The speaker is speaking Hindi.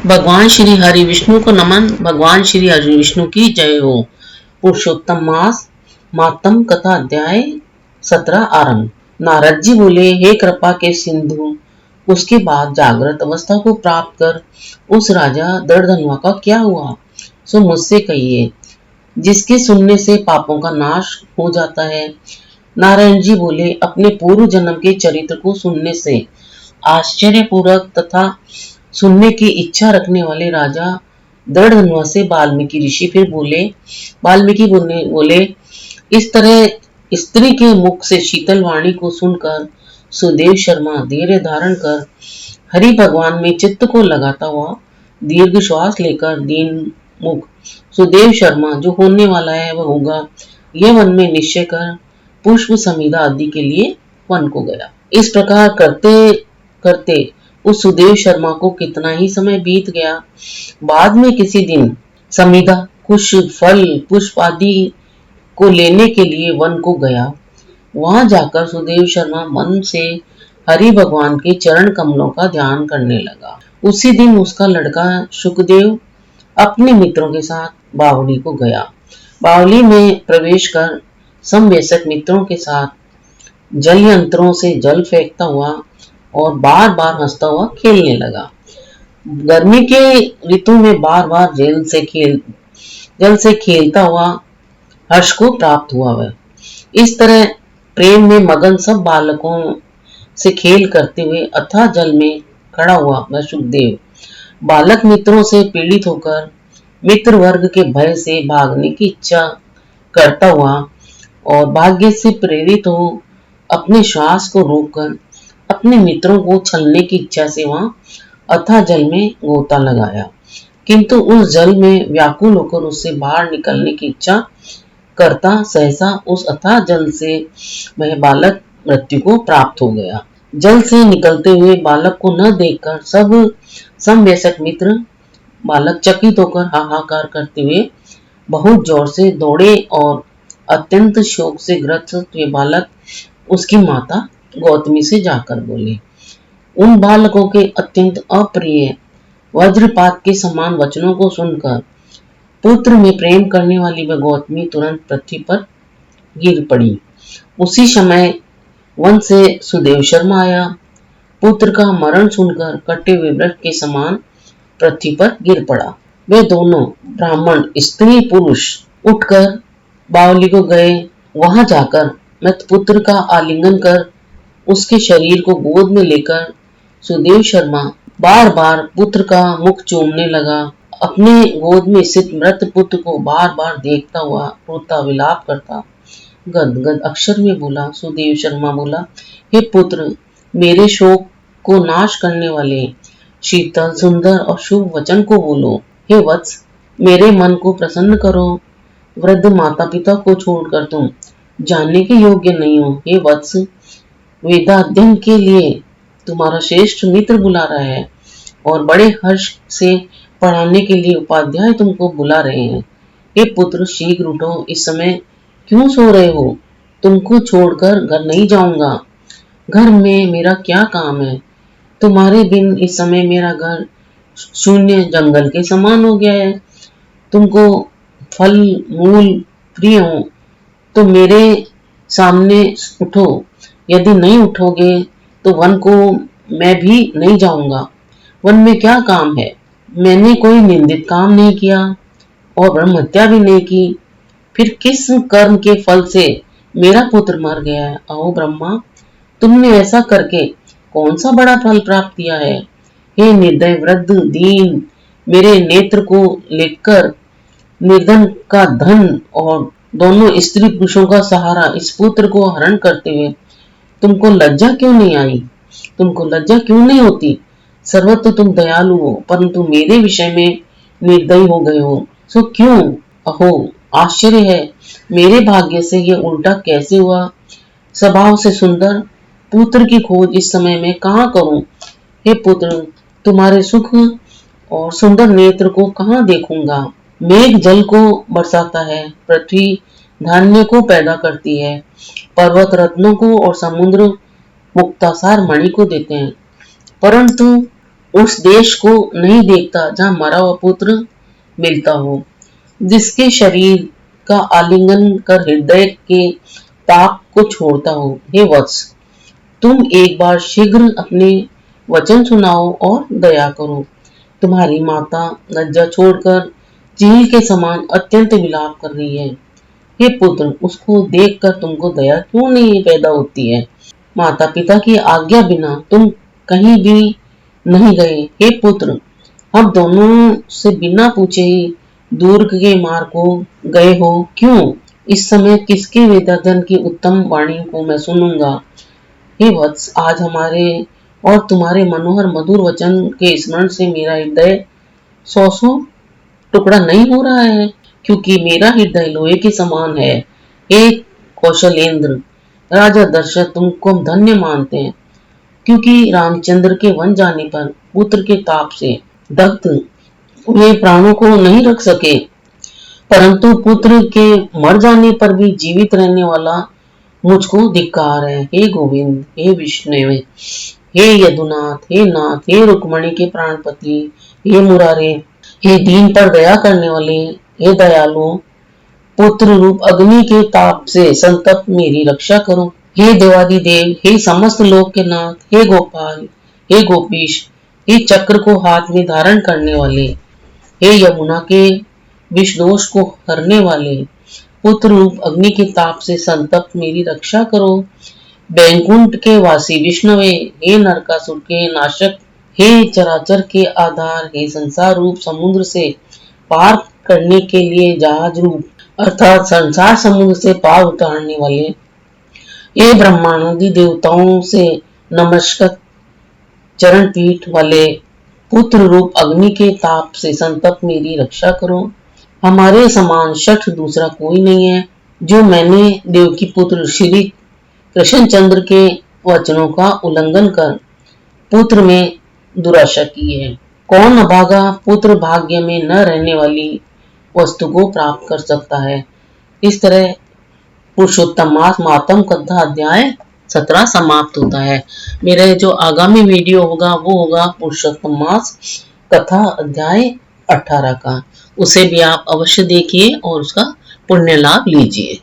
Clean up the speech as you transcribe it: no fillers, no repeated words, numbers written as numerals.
भगवान श्री हरि विष्णु को नमन। भगवान श्री हरि विष्णु की जय हो। पुरुषोत्तम मास मातम कथा अध्याय 17 आरंभ। नारद जी बोले, हे कृपा के सिंधु, उसके बाद जागृत अवस्था को प्राप्त कर उस राजा दर्दधनुआ का क्या हुआ, सो मुझसे कहिए, जिसके सुनने से पापों का नाश हो जाता है। नारायण जी बोले, अपने पूर्व जन्म के चरित्र को सुनने से आश्चर्यपूर्वक तथा सुनने की इच्छा रखने वाले राजा दृढ़ से वाल्मीकि ऋषि फिर बोले, बोले, इस तरह स्त्री के मुख से शीतल वाणी को सुनकर सुदेव शर्मा धैर्य धारण कर हरि भगवान में चित्त को लगाता हुआ दीर्घ श्वास लेकर दीन मुख सुदेव शर्मा जो होने वाला है वह होगा, यह मन में निश्चय कर पुष्प समिधा आदि के लिए वन को गया। इस प्रकार करते करते उस सुदेव शर्मा को कितना ही समय बीत गया। बाद में किसी दिन समिधा कुछ फल पुष्प आदि को लेने के लिए वन को गया। वहां जाकर सुदेव शर्मा मन से हरि भगवान के चरण कमलों का ध्यान करने लगा। उसी दिन उसका लड़का शुकदेव अपने मित्रों के साथ बावली को गया। बावली में प्रवेश कर समवयस्क मित्रों के साथ जल यंत्रों से जल फेंकता हुआ और बार बार हंसता हुआ खेलने लगा। गर्मी के ऋतु में बार बार जल से खेलता हुआ हर्ष को प्राप्त हुआ। वह इस तरह प्रेम में मगन सब बालकों से खेल करते हुए अथाह जल में खड़ा हुआ वह सुखदेव बालक मित्रों से पीड़ित होकर मित्र वर्ग के भय से भागने की इच्छा करता हुआ और भाग्य से प्रेरित हो अपने श्वास को रोककर अपने मित्रों को छलने की इच्छा से वहां अथाह जल में गोता लगाया, किंतु उस जल में व्याकुल होकर उससे बाहर निकलने की इच्छा करता सहसा उस अथाह जल से वह बालक मृत्यु को प्राप्त हो गया। जल से निकलते हुए बालक को न देखकर सब समवयस्क मित्र बालक चकित होकर हाहाकार करते हुए बहुत जोर से दौड़े और अत्यंत शोक से ग्रस्त हुए बालक उसकी माता गौतमी से जाकर बोले। उन बालकों के अत्यंत अप्रिय वज्रपात के समान वचनों को सुनकर पुत्र में प्रेम करने वाली वह गौतमी तुरंत पृथ्वी पर गिर पड़ी। उसी समय वन से सुदेव शर्मा आया। पुत्र का मरण सुनकर कटे हुए वृक्ष के समान पृथ्वी पर गिर पड़ा। वे दोनों ब्राह्मण स्त्री पुरुष उठकर बावली को गए। वहां जाकर मृत पुत्र का आलिंगन कर उसके शरीर को गोद में लेकर सुदेव शर्मा बार बार पुत्र का मुख चूमने लगा। अपने गोद में स्थित मृत पुत्र को बार बार देखता हुआ रोता विलाप करता गदगद अक्षर में बोला। सुदेव शर्मा बोला, हे पुत्र, मेरे शोक को नाश करने वाले शीतल सुंदर और शुभ वचन को बोलो। हे वत्स, मेरे मन को प्रसन्न करो। वृद्ध माता पिता को छोड़कर तुम जानने के योग्य नहीं हो। हे वत्स, वेदाध्ययन के लिए तुम्हारा श्रेष्ठ मित्र बुला रहा है और बड़े हर्ष से पढ़ाने के लिए उपाध्याय तुमको बुला रहे हैं। हे पुत्र, शीघ्र उठो। इस समय क्यों सो रहे हो? तुमको छोड़कर घर नहीं जाऊंगा। घर में मेरा क्या काम है? तुम्हारे बिन इस समय मेरा घर शून्य जंगल के समान हो गया है। तुमको फल मूल प्रिय हो तो मेरे सामने उठो। यदि नहीं उठोगे तो वन को मैं भी नहीं जाऊंगा। वन में क्या काम है? मैंने कोई निंदित काम नहीं किया और ब्रह्म हत्या भी नहीं की। फिर किस कर्म के फल से मेरा पुत्र मर गया है? अहो ब्रह्मा, तुमने ऐसा करके कौन सा बड़ा फल प्राप्त किया है? हे निर्दय वृद्ध दीन, मेरे नेत्र को लेकर निर्धन का धन और दोनों स्त्री पुरुषों का सहारा इस पुत्र को हरण करते हुए तुमको लज्जा क्यों नहीं आई? तुमको लज्जा क्यों नहीं होती? सर्वत्र तुम दयालु हो, परंतु मेरे विषय में निर्दयी हो गए हो। सो क्यों? अहो आश्चर्य है, मेरे भाग्य से ये उल्टा कैसे हुआ? स्वभाव से सुंदर पुत्र की खोज इस समय में कहाँ करूं? हे पुत्र, तुम्हारे सुख और सुंदर नेत्र को कहाँ देखूंगा? मेघ जल को बरसाता है, पृथ्वी धान्य को पैदा करती है, पर्वत रत्नों को और समुद्र मुक्तासार मणि को देते हैं, परंतु उस देश को नहीं देखता जहाँ मरा हुआ पुत्र मिलता हो, जिसके शरीर का आलिंगन कर हृदय के ताप को छोड़ता हो। हे वत्स, तुम एक बार शीघ्र अपने वचन सुनाओ और दया करो। तुम्हारी माता लज्जा छोड़कर चील के समान अत्यंत विलाप कर रही है। हे पुत्र, उसको देखकर तुमको दया क्यों नहीं पैदा होती है? माता पिता की आज्ञा बिना तुम कहीं भी नहीं गए। हे पुत्र, अब दोनों से बिना पूछे ही दुर्ग के मार्ग को गए हो क्यों? इस समय किसके वेदाधन की उत्तम वाणी को मैं सुनूंगा? हे वत्स, आज हमारे और तुम्हारे मनोहर मधुर वचन के स्मरण से मेरा हृदय सौ टुकड़ा नहीं हो रहा है, क्योंकि मेरा हृदय लोहे के समान है। हे कौशलेंद्र, राजा दशरथ तुमको हम धन्य मानते हैं, क्योंकि रामचंद्र के वन जाने पर पुत्र के ताप से दग्ध वे प्राणों को नहीं रख सके, परंतु पुत्र के मर जाने पर भी जीवित रहने वाला मुझको धिक्कार है। हे गोविंद, हे विष्णु, हे यदुनाथ, हे नाथ, हे रुक्मणी के प्राणपति, हे मुरारे, हे दीन पर दया करने वाले, हे दयालु, पुत्र रूप अग्नि के ताप से संतप्त मेरी रक्षा करो। हे देवादिदेव, हे समस्त लोक के नाथ, हे गोपाल, हे गोपीश, हे चक्र को हाथ में धारण करने वाले, हे यमुना के विषदोष को हरने वाले, पुत्र रूप अग्नि के ताप से संतप्त मेरी रक्षा करो। बैकुंठ के वासी विष्णुवे, हे नरकासुर के नाशक, हे चराचर के आधार, हे संसार रूप समुद्र से पार करने के लिए जहाज रूप अर्थात संसार समुद्र से पार उतारने वाले, ये ब्रह्मांडी देवताओं से नमस्कृत चरण पीठ वाले, पुत्र रूप अग्नि के ताप से संतप्त मेरी रक्षा करो। हमारे समान शठ दूसरा कोई नहीं है, जो मैंने देवकी पुत्र श्री कृष्णचंद्र के वचनों का उल्लंघन कर पुत्र में दुराशा की है। कौन अभागा पुत्र भाग्य में न रहने वाली वस्तु को प्राप्त कर सकता है? इस तरह पुरुषोत्तम मास मातम कथा अध्याय 17 समाप्त होता है। मेरे जो आगामी वीडियो होगा वो होगा पुरुषोत्तम मास कथा अध्याय 18 का। उसे भी आप अवश्य देखिए और उसका पुण्य लाभ लीजिए।